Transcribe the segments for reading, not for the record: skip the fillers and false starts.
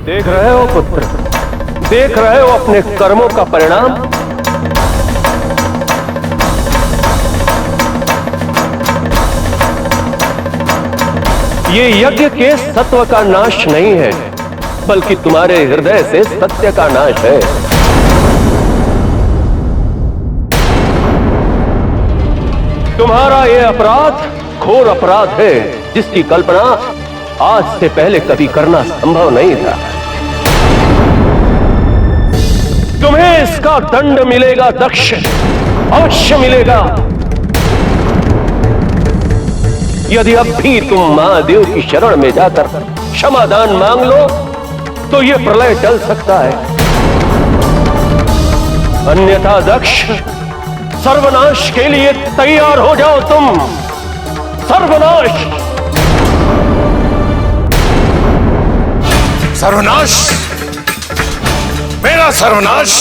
देख रहे हो पुत्र, देख रहे हो अपने कर्मों का परिणाम। ये यज्ञ के सत्व का नाश नहीं है, बल्कि तुम्हारे हृदय से सत्य का नाश है। तुम्हारा यह अपराध घोर अपराध है, जिसकी कल्पना आज से पहले कभी करना संभव नहीं था। तुम्हें इसका दंड मिलेगा दक्ष, अवश्य मिलेगा। यदि अब भी तुम महादेव की शरण में जाकर क्षमादान मांग लो तो यह प्रलय टल सकता है, अन्यथा दक्ष सर्वनाश के लिए तैयार हो जाओ। तुम सर्वनाश। सर्वनाश? मेरा सर्वनाश?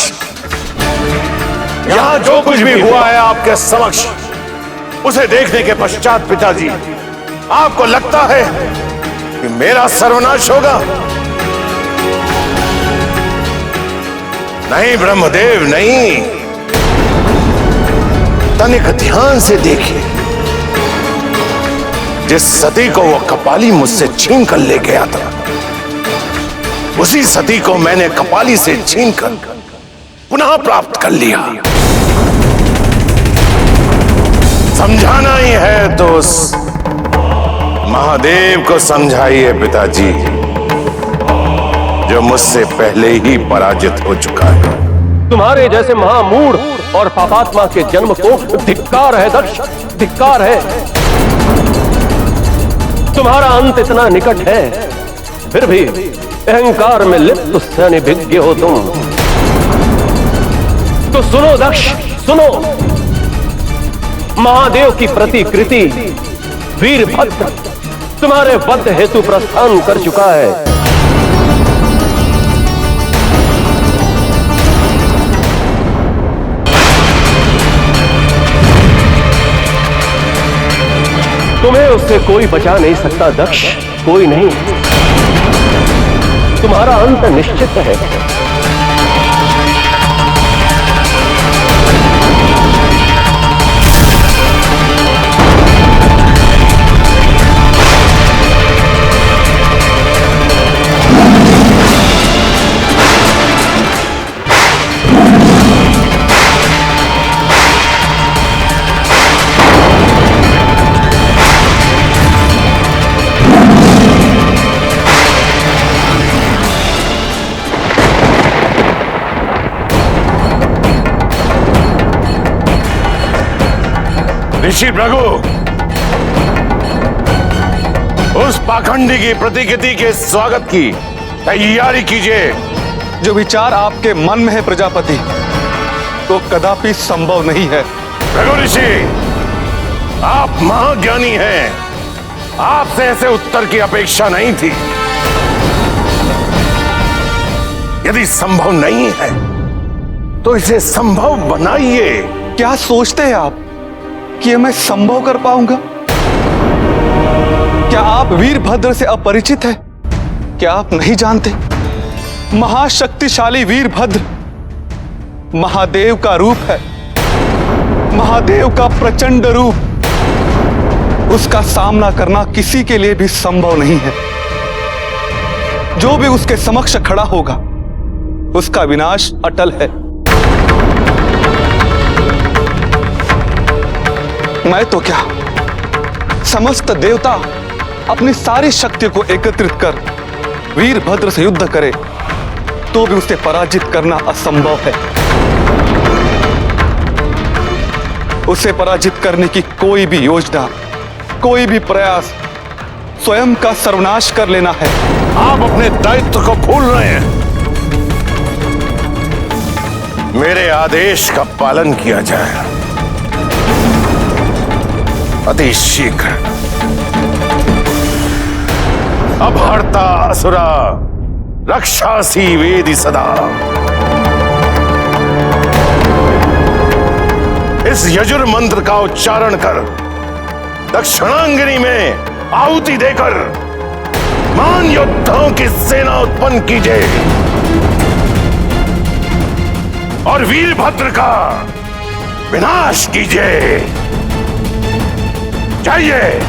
यहां जो कुछ भी हुआ है आपके समक्ष, उसे देखने के पश्चात पिताजी, आपको लगता है कि मेरा सर्वनाश होगा? नहीं ब्रह्मदेव, नहीं। तनिक ध्यान से देखिए, जिस सती को वो कपाली मुझसे छीन कर ले गया था, उसी सती को मैंने कपाली से छीनकर पुनः प्राप्त कर लिया। समझाना ही है तो उस महादेव को समझाइए पिताजी, जो मुझसे पहले ही पराजित हो चुका है। तुम्हारे जैसे महामूढ़ और पापात्मा के जन्म को धिक्कार है दक्ष, धिक्कार है। तुम्हारा अंत इतना निकट है, फिर भी अहंकार में लिप्त सैनिभिज्ञ हो तुम। तो सुनो दक्ष, सुनो। महादेव की प्रतिकृति वीरभद्र तुम्हारे वध हेतु प्रस्थान कर चुका है। तुम्हें उससे कोई बचा नहीं सकता दक्ष, कोई नहीं। तुम्हारा अंत निश्चित है। ऋषि भृगु, उस पाखंडी की प्रतिकृति के स्वागत की तैयारी कीजिए। जो विचार आपके मन में है प्रजापति, तो कदापि संभव नहीं है। भृगु ऋषि, आप महाज्ञानी हैं, आपसे ऐसे उत्तर की अपेक्षा नहीं थी। यदि संभव नहीं है तो इसे संभव बनाइए। क्या सोचते हैं आप कि मैं संभव कर पाऊंगा? क्या आप वीरभद्र से अपरिचित हैं? क्या आप नहीं जानते? महाशक्तिशाली वीरभद्र महादेव का रूप है, महादेव का प्रचंड रूप। उसका सामना करना किसी के लिए भी संभव नहीं है। जो भी उसके समक्ष खड़ा होगा, उसका विनाश अटल है। मैं तो क्या, समस्त देवता अपनी सारी शक्तियों को एकत्रित कर वीरभद्र से युद्ध करे, तो भी उसे पराजित करना असंभव है। उसे पराजित करने की कोई भी योजना, कोई भी प्रयास स्वयं का सर्वनाश कर लेना है। आप अपने दायित्व को भूल रहे हैं। मेरे आदेश का पालन किया जाए अति शीघ्र। अपहर्ता असुरा रक्षासी वेदि सदा। इस यजुर मंत्र का उच्चारण कर दक्षिणांगिनी में आहुति देकर महान योद्धाओं की सेना उत्पन्न कीजिए और वीरभद्र का विनाश कीजिए। जाइए।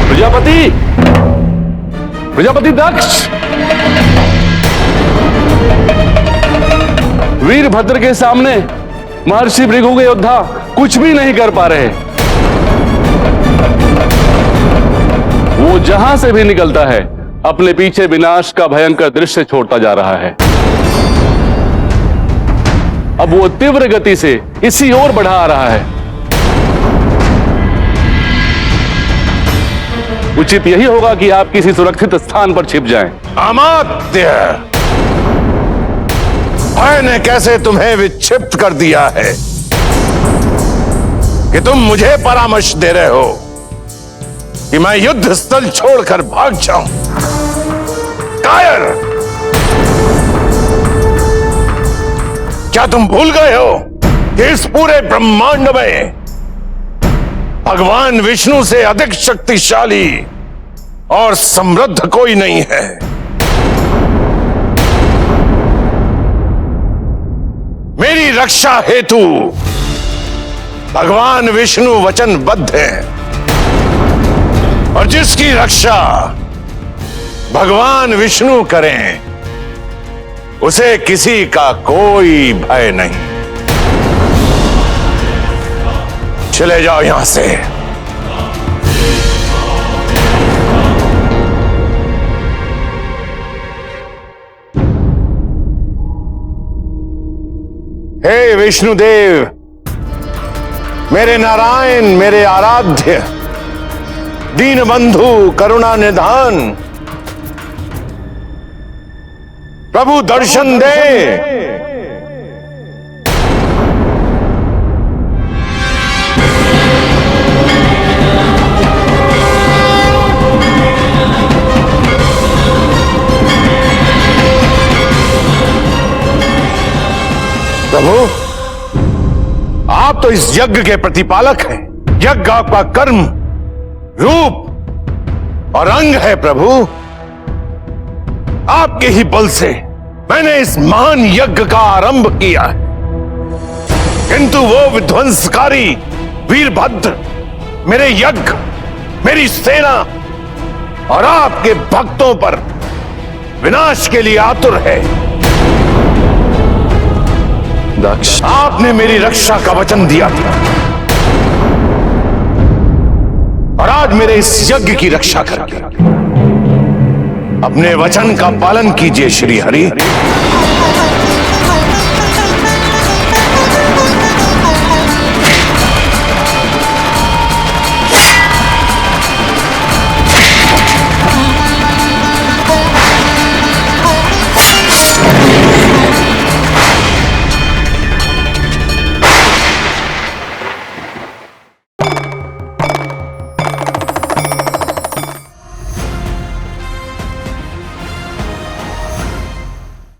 प्रजापति, प्रजापति दक्ष, वीरभद्र के सामने महर्षि भृगु के योद्धा कुछ भी नहीं कर पा रहे। वो जहां से भी निकलता है अपने पीछे विनाश का भयंकर दृश्य छोड़ता जा रहा है। अब वो तीव्र गति से इसी ओर बढ़ा आ रहा है। उचित यही होगा कि आप किसी सुरक्षित स्थान पर छिप जाएं। अमात्य, भय ने कैसे तुम्हें विक्षिप्त कर दिया है कि तुम मुझे परामर्श दे रहे हो कि मैं युद्ध स्थल छोड़कर भाग जाऊं? कायर, क्या तुम भूल गए हो कि इस पूरे ब्रह्मांड में भगवान विष्णु से अधिक शक्तिशाली और समृद्ध कोई नहीं है? मेरी रक्षा हेतु भगवान विष्णु वचनबद्ध हैं और जिसकी रक्षा भगवान विष्णु करें उसे किसी का कोई भय नहीं। चले जाओ यहां से। हे विष्णुदेव, मेरे नारायण, मेरे आराध्य, दीनबंधु, करुणा निधान, प्रभु दर्शन दे। प्रभु, आप तो इस यज्ञ के प्रतिपालक हैं। यज्ञ आपका कर्म, रूप और अंग है प्रभु। आपके ही बल से मैंने इस महान यज्ञ का आरंभ किया है, किंतु वो विध्वंसकारी वीरभद्र मेरे यज्ञ, मेरी सेना और आपके भक्तों पर विनाश के लिए आतुर है। दक्ष, आपने मेरी रक्षा का वचन दिया था और आज मेरे इस यज्ञ की रक्षा करके अपने वचन का पालन कीजिए श्री हरि।